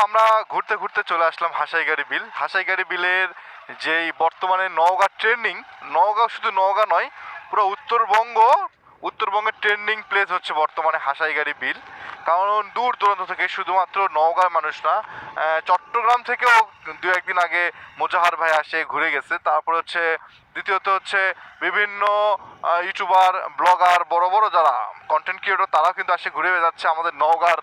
আমরা ঘুরতে ঘুরতে চলে আসলাম হাসাইগাড়ি বিল। হাসাইগাড়ি বিলের যেই বর্তমানে নওগাঁ ট্রেন্ডিং, নওগাঁ শুধু নওগাঁ নয়, পুরো উত্তরবঙ্গের ট্রেন্ডিং প্লেস হচ্ছে বর্তমানে হাসাইগাড়ি বিল। কারণ দূর দূরান্ত থেকে শুধুমাত্র নওগাঁর মানুষ না, চট্টগ্রাম থেকেও দু একদিন আগে মোজাহার ভাই আসে ঘুরে গেছে। তারপর হচ্ছে দ্বিতীয়ত হচ্ছে বিভিন্ন ইউটিউবার, ব্লগার, বড় বড় যারা কন্টেন্ট ক্রিয়েটর তারাও কিন্তু আসে ঘুরে যাচ্ছে আমাদের নওগাঁর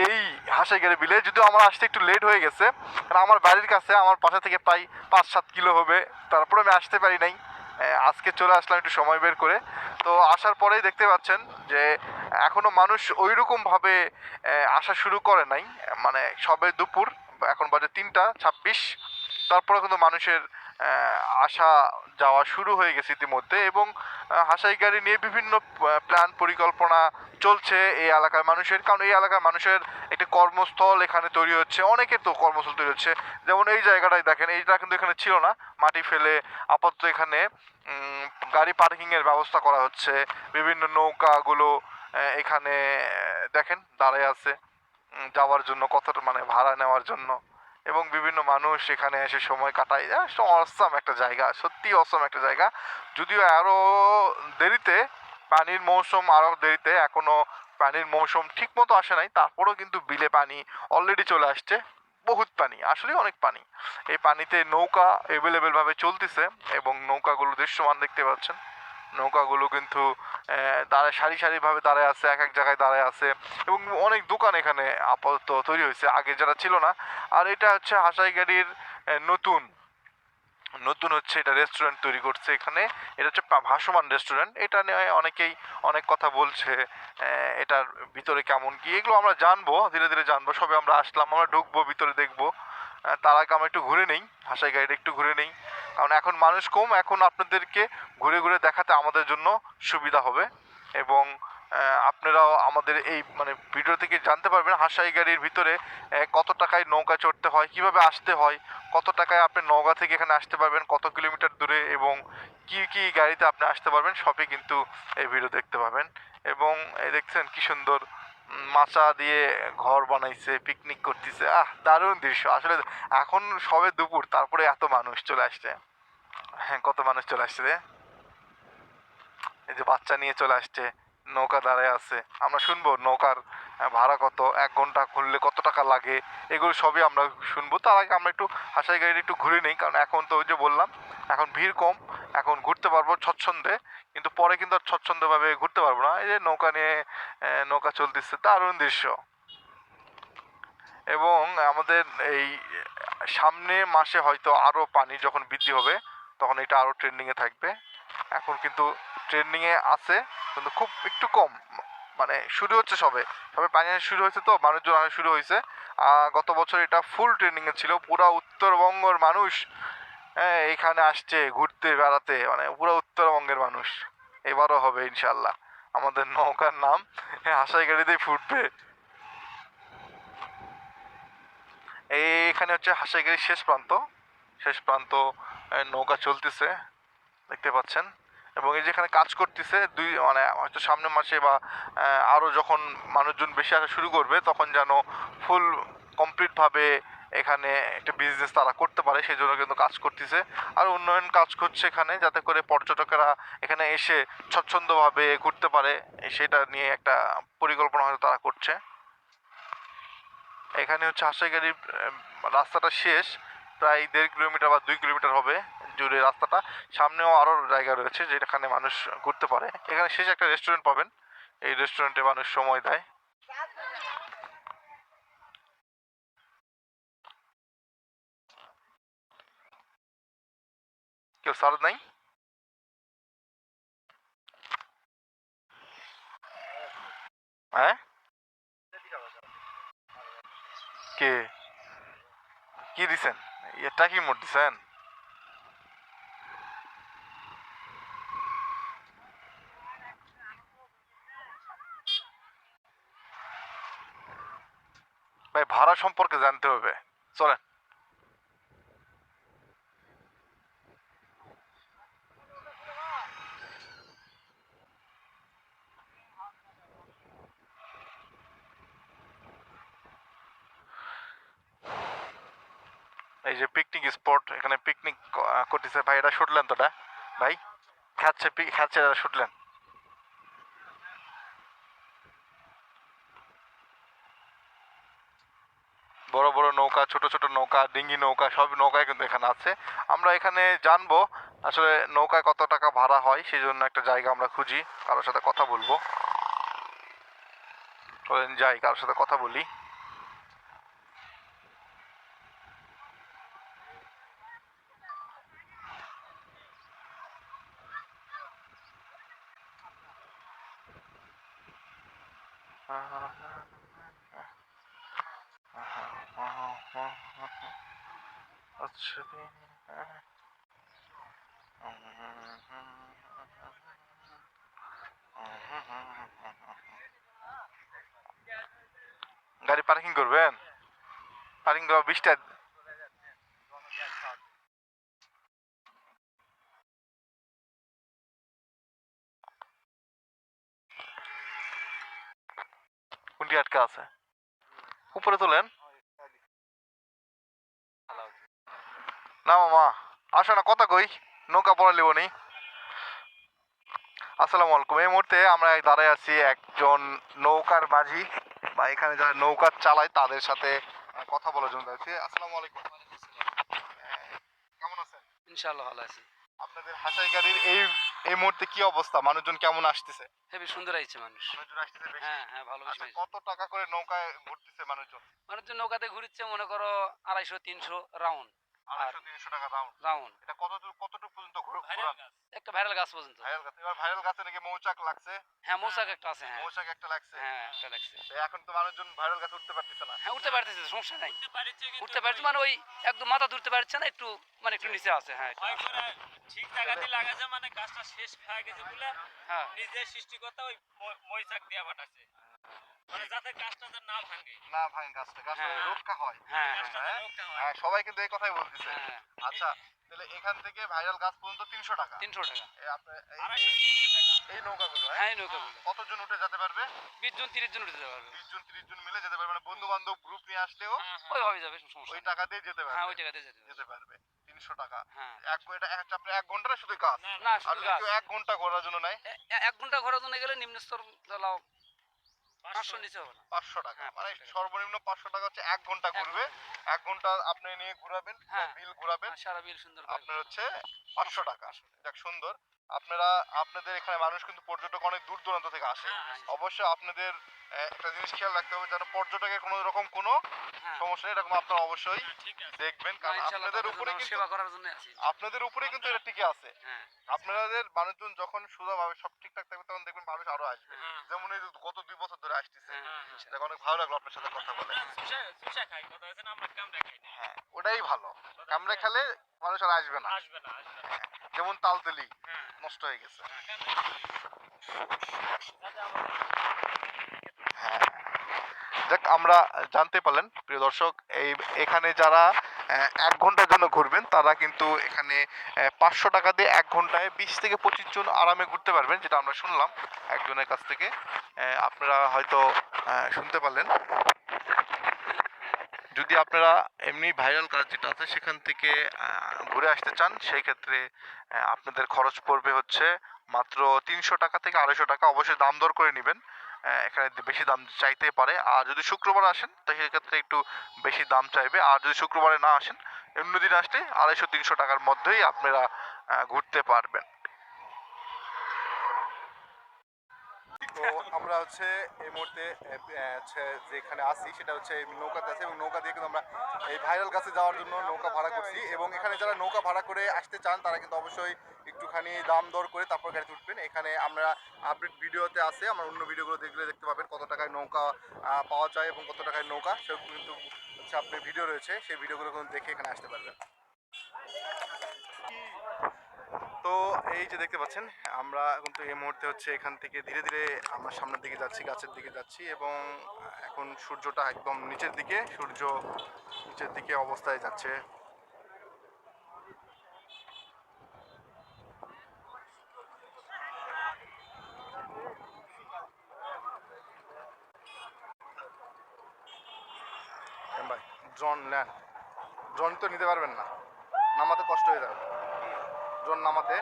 এই হাসাইগাড়ি বিলে। যদিও আমার আসতে একটু লেট হয়ে গেছে, কারণ আমার বাড়ির কাছে, আমার পাশে থেকে প্রায় 5-7 কিলো হবে, তারপরে আমি আসতে পারি নাই। আজকে চলে আসলাম একটু সময় বের করে। তো আসার পরেই দেখতে পাচ্ছেন যে এখনো মানুষ ওই রকম ভাবে আসা শুরু করে নাই। মানে সবে দুপুর, এখন বাজে 3টা 26, তারপরে কিন্তু মানুষের আসা যাওয়া শুরু হয়ে গেছে ইতিমধ্যে। এবং হাসাই গাড়ি নিয়ে বিভিন্ন প্ল্যান পরিকল্পনা চলছে এই এলাকার মানুষের, কারণ এই এলাকার মানুষের একটি কর্মস্থল এখানে তৈরি হচ্ছে, অনেকের তো কর্মস্থল তৈরি হচ্ছে। যেমন এই জায়গাটাই দেখেন, এইটা কিন্তু এখানে ছিল না, মাটি ফেলে আপাতত এখানে গাড়ি পার্কিং এর ব্যবস্থা করা হচ্ছে। বিভিন্ন নৌকাগুলো এখানে দেখেন দাঁড়ায় আছে যাওয়ার জন্য, কতটা মানে ভাড়া নেওয়ার জন্য। এবং বিভিন্ন মানুষ এখানে এসে সময় কাটায়। অসম একটা জায়গা, সত্যি অসম একটা জায়গা। যদিও আরো দেরিতে, পানির মৌসুম আরো দেরিতে, এখনো পানির মৌসুম ঠিক মতো আসে নাই, তারপরেও কিন্তু বিলে পানি অলরেডি চলে আসছে। বহুত পানি, আসলে অনেক পানি। এই পানিতে নৌকা এভেলেবেল ভাবে চলতেছে, এবং নৌকাগুলো দৃশ্যমান দেখতে পাচ্ছেন। নৌকাগুলো কিন্তু দাঁড়ায় সারি সারি ভাবে দাঁড়ায় আছে, এক এক জায়গায় দাঁড়ায় আছে। এবং অনেক দোকান এখানে আপাতত তৈরি হয়েছে, আগে যারা ছিল না। আর এটা হচ্ছে হাসাইগাড়ির নতুন নতুন হচ্ছে এটা রেস্টুরেন্ট তৈরি করছে এখানে। এটা হচ্ছে ভাসমান রেস্টুরেন্ট। এটা নিয়ে অনেকেই অনেক কথা বলছে, এটার ভিতরে কেমন কি, এগুলো আমরা জানবো, ধীরে ধীরে জানবো। সবে আমরা আসলাম, আমরা ঢুকবো, ভিতরে দেখবো। তার আগে আমরা একটু ঘুরে নেই, হাসাই গাড়িটা একটু ঘুরে নেই, কারণ এখন মানুষ কম, এখন আপনাদেরকে ঘুরে ঘুরে দেখাতে আমাদের জন্য সুবিধা হবে। এবং আপনারাও আমাদের এই মানে ভিডিও থেকে জানতে পারবেন হাসাই গাড়ির ভিতরে কত টাকায় নৌকা চড়তে হয়, কিভাবে আসতে হয়, কত টাকায় আপনি নওগাঁ থেকে এখানে আসতে পারবেন, কত কিলোমিটার দূরে, এবং কি কি গাড়িতে আপনি আসতে পারবেন, সবই কিন্তু এই ভিডিও দেখতে পাবেন। এবং এই দেখছেন কি সুন্দর মাচা দিয়ে ঘর বানাইছে, পিকনিক করতেছে। দারুণ দৃশ্য আসলে। এখন সবে দুপুর, তারপরে এত মানুষ চলে আসছে। হ্যাঁ, কত মানুষ চলে আসছে রে। এই যে বাচ্চা নিয়ে চলে আসছে, নৌকা দাঁড়ায় আছে। আমরা শুনবো নৌকার ভাড়া কত, 1 ঘন্টা ঘুরলে কত টাকা লাগে, এগুলো সবই আমরা শুনবো। তার আগে আমরা একটু হাসাই গাড়ি একটু ঘুরে নিই, কারণ এখন তো ওই যে বললাম এখন ভিড় কম, এখন ঘুরতে পারবো স্বচ্ছন্দে। কিন্তু পরে কিন্তু আর স্বচ্ছন্দভাবে ঘুরতে পারবো না। এই যে নৌকা নিয়ে নৌকা চলতেছে, দারুণ দৃশ্য। এবং আমাদের এই সামনে মাসে হয়তো আরো পানি যখন বৃদ্ধি হবে, তখন এটা আরো ট্রেন্ডিং এ থাকবে। এখন কিন্তু ট্রেন্ডিং এ আছে, কিন্তু খুব একটু কম। মানে শুরু হচ্ছে সবে, সবে পানি আসা শুরু হয়েছে, তো মানুষজন আসা শুরু হয়েছে। গত বছর এটা ফুল ট্রেন্ডিং এ ছিল, পুরা উত্তরবঙ্গের মানুষ এখানে আসছে ঘুরতে বেড়াতে, মানে পুরো উত্তরবঙ্গের মানুষ। এবারও হবে ইনশাল্লাহ। আমাদের নৌকার নাম হাসাই গাড়িতেই ফুটবে। এখানে হচ্ছে হাসাইগাড়ির শেষ প্রান্ত, শেষ প্রান্ত। নৌকা চলতেছে দেখতে পাচ্ছেন। এবং এই যেখানে কাজ করতেছে দুই, মানে হয়তো সামনের মাসে বা আরো যখন মানুষজন বেশি আসা শুরু করবে, তখন যেন ফুল কমপ্লিট ভাবে এখানে একটা বিজনেস তারা করতে পারে, সেই জন্য কিন্তু কাজ করতেছে। আর উন্নয়ন কাজ করছে এখানে, যাতে করে পর্যটকেরা এখানে এসে স্বচ্ছন্দভাবে ঘুরতে পারে, সেটা নিয়ে একটা পরিকল্পনা হয়তো তারা করছে। এখানে হচ্ছে হাসাইগাড়ির রাস্তাটা শেষ, প্রায় 1.5 কিলোমিটার বা 2 কিলোমিটার হবে জুড়ে রাস্তাটা। সামনেও আরো জায়গা রয়েছে যেখানে মানুষ ঘুরতে পারে। এখানে শেষে একটা রেস্টুরেন্ট পাবেন, এই রেস্টুরেন্টে মানুষ সময় দেয়। কেউ সার্ভ নাই? হ্যাঁ, কে কি দিছেন? এটা কি মোট দিছেন? ভাই ভাড়া সম্পর্কে জানতে হবে, চলেন। এই যে পিকনিক স্পট, এখানে পিকনিক করতেছে ভাই। এটা শুটলেন তোটা ভাই? খাচ্ছে খাচ্ছে, এটা শুটলেন। বড় বড় নৌকা, ছোট ছোট নৌকা, ডিঙ্গি নৌকা, সব নৌকায় কিন্তু এখানে আছে। আমরা এখানে জানবো আসলে নৌকায় কত টাকা ভাড়া হয়, সেই জন্য একটা জায়গা আমরা খুঁজি, কারোর সাথে কথা বলবো। চলেন যাই, কারোর সাথে কথা বলি। আচ্ছা, গাড়ি পার্কিং করবেন? পার্কিং করা 20টা। কোনটি আটকা আছে? উপরে তোলেন না মামা, আসো না, কথা কই, নৌকা পড়া লিব নি। আসসালামু আলাইকুম। এই মুহূর্তে আমরা দাঁড়ায় আছি একজন নৌকার মাঝি, বা এখানে যারা নৌকা চালায় তাদের সাথে কথা বলার জন্য দাঁড়িয়েছি। আসসালামু আলাইকুম। কেমন আছেন? ইনশাআল্লাহ ভালো আছি। আপনাদের হাসাই গাড়ির এই এই মুহূর্তে কি অবস্থা? মানুষজন কেমন আসতেছে? হেবি সুন্দর আইছে মানুষ। মানুষজন আসতেছে বেশি? হ্যাঁ, হ্যাঁ ভালো বেশি আচ্ছা, হয়েছে। কত টাকা করে নৌকায় ঘুরতেছে মানুষজন? মানুষজন নৌকাতে ঘুরছে মনে করো 250-300 রাউন্ড। আর 250-300 টাকা রাউন্ড। রাউন্ড। এটা কতটুকু পর্যন্ত ঘোরান? একটা ভাইরাল গাছ পর্যন্ত। ভাইরাল গাছ, এবার ভাইরাল গাছে নাকি মৌচাক লাগছে? হ্যাঁ, মৌচাক একটা আছে, হ্যাঁ। মৌচাক একটা লাগছে? হ্যাঁ, একটা লাগছে। তো এখন তো মানুষজন ভাইরাল গাছে উঠতে পারতেছে না। হ্যাঁ, উঠতে পারতেছে, সমস্যা নাই। উঠতে পারছে মানে ওই একদম মাথা ধরতে পারছে না, একটু মানে একটু নিচে আছে। হ্যাঁ, ঠিক জায়গাতে লাগাছে মানে গাছটা শেষ হয়ে গেছে বলে হ্যাঁ। নিজে সৃষ্টিকর্তা ওই মইচাক দিয়া পাঠাছে মানে যাতে গাছটা যেন না ভাঙে। না ভাঙে গাছটা, গাছটা হ্যাঁ। রক্ষা হয়। হ্যাঁ, গাছটা হ্যাঁ। যেন রক্ষা হয়। হ্যাঁ, সবাই কিন্তু এই কথাই বলতেছে। হ্যাঁ, আচ্ছা, তাহলে এখান থেকে ভাইরাল গাছ পর্যন্ত 300 টাকা। 300 টাকা। আপনার 250-300 টাকা। এই নৌকাগুলো, হ্যাঁ, এই নৌকাগুলো। কতজন উঠে যেতে পারবে? 20 জন 30 জন উঠে যেতে পারবে। 20 জন 30 জন মিলে যেতে পারবে, মানে বন্ধু বান্ধব গ্রুপ নিয়ে আসলেও হ্যাঁ, ওই হ্যাঁ। হয়ে যাবে, সমস্যা ওই নেই। টাকা দিয়ে যেতে হ্যাঁ, পারবে। ওই জায়গাতে যেতে যেতে পারবে 300 টাকা। হ্যাঁ। আপনার 1 ঘন্টা শুধু কাজ? না, না, আর শুধু যদি গাছ। কেউ 1 ঘন্টা ঘোরার জন্য নেয়? 1 ঘন্টা ঘোরার জন্য গেলে নিম্নস্তর লাও 500 নিচে হবে না। 500 টাকা। হ্যাঁ, মানে 500 টাকা। সর্বনিম্ন 500 টাকা হচ্ছে 1 ঘন্টা ঘুরবে। 1 ঘন্টা আপনি নিয়ে ঘুরাবেন, হ্যাঁ। বিল ঘুরাবেন, সারা বিল সুন্দর করে। আপনার হচ্ছে 500 টাকা। যাক, সুন্দর। আপনাদের এখানে মানুষ কিন্তু পর্যটক অনেক দূর দূরান্ত থেকে আসে। হ্যাঁ। অবশ্যই আপনাদের একটা জিনিস খেয়াল রাখতে হবে, যেন পর্যটকের কোনো রকম কোনো হ্যাঁ। সমস্যা নেই, এরকম আপনারা অবশ্যই হ্যাঁ, ঠিক আছে। দেখবেন, না, কারণ ইনশাআল্লাহ আপনাদের তাদের উপরে জন্য কিন্তু সেবা করার জন্য আছি। আপনাদের উপরেই কিন্তু এটা টিকে আছে। হ্যাঁ। আপনাদের মানুষজন যখন সুধাভাবে সব ঠিকঠাক থাকবে, তখন দেখবেন মানুষ আরো আসবে। হ্যাঁ। যেমন এই যে গত 2 বছর ধরে আসতেছে। হ্যাঁ, দেখ, অনেক ভালো লাগলো আপনার সাথে কথা বলে। আমরা চুষা খাই, কথা হচ্ছে না আমরা কামড়া খাই না। হ্যাঁ, ওটাই ভালো। কামড়ে খেলে মানুষ আর আসবে না। আসবে না, আসবে না। যেমন তালতেলি হ্যাঁ, নষ্ট হয়ে গেছে। কামড়া খাই। যাতে আমাদের হ্যাঁ, যাক, আমরা জানতে পারলেন প্রিয় দর্শক, এখানে যারা 1 ঘন্টার জন্য ঘুরবেন তারা কিন্তু এখানে 500 টাকা দিয়ে 1 ঘন্টায় 20 থেকে 25 জন আরামে ঘুরতে পারবেন, যেটা আমরা শুনলাম একজনের কাছ থেকে। আপনারা হয়তো শুনতে পারলেন। যদি আপনারা এমনি ভাইরাল কাজ যেটা আছে সেখান থেকে ঘুরে আসতে চান, সেই ক্ষেত্রে আপনাদের খরচ পড়বে হচ্ছে মাত্র 300 টাকা থেকে 250 টাকা। অবশ্যই দাম দর করে নেবেন, এখানে বেশি দাম চাইতে পারে। আর যদি শুক্রবার আসেন তো সেক্ষেত্রে একটু বেশি দাম চাইবে। আর যদি শুক্রবারে না আসেন, অন্য দিন আসলে 250-300 টাকার মধ্যেই আপনারা ঘুরতে পারবেন। তো আমরা হচ্ছে এই মুহূর্তে যেখানে আছি সেটা হচ্ছে নৌকাতে আছে, এবং নৌকা দিয়ে কিন্তু আমরা এই ভাইরাল গাছে যাওয়ার জন্য নৌকা ভাড়া করছি। এবং এখানে যারা নৌকা ভাড়া করে আসতে চান তারা কিন্তু অবশ্যই একটুখানি দাম দর করে তারপর গাড়িতে উঠবেন। এখানে আমরা আপডেট ভিডিওতে আছে, আমার অন্য ভিডিওগুলো দেখলে দেখতে পাবেন কত টাকায় নৌকা পাওয়া যায় এবং কত টাকায় নৌকা, সেগুলো কিন্তু হচ্ছে আপনার ভিডিও রয়েছে, সেই ভিডিওগুলো কিন্তু দেখে এখানে আসতে পারবেন। তো এই যে দেখতে পাচ্ছেন, আমরা কিন্তু এই মুহূর্তে হচ্ছে এখান থেকে ধীরে ধীরে আমরা সামনের দিকে যাচ্ছি, গাছের দিকে যাচ্ছি, এবং এখন সূর্যটা একদম নিচের দিকে, সূর্য নিচের দিকে অবস্থায় যাচ্ছে। ভাই, ড্রোন ল্যান্ড ড্রোন তো নিতে পারবেন না, নামাতে কষ্ট হয়ে যাবে। ড্রোন নামাতে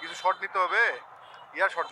কিছু শট নিতে হবে, ইয়ার শট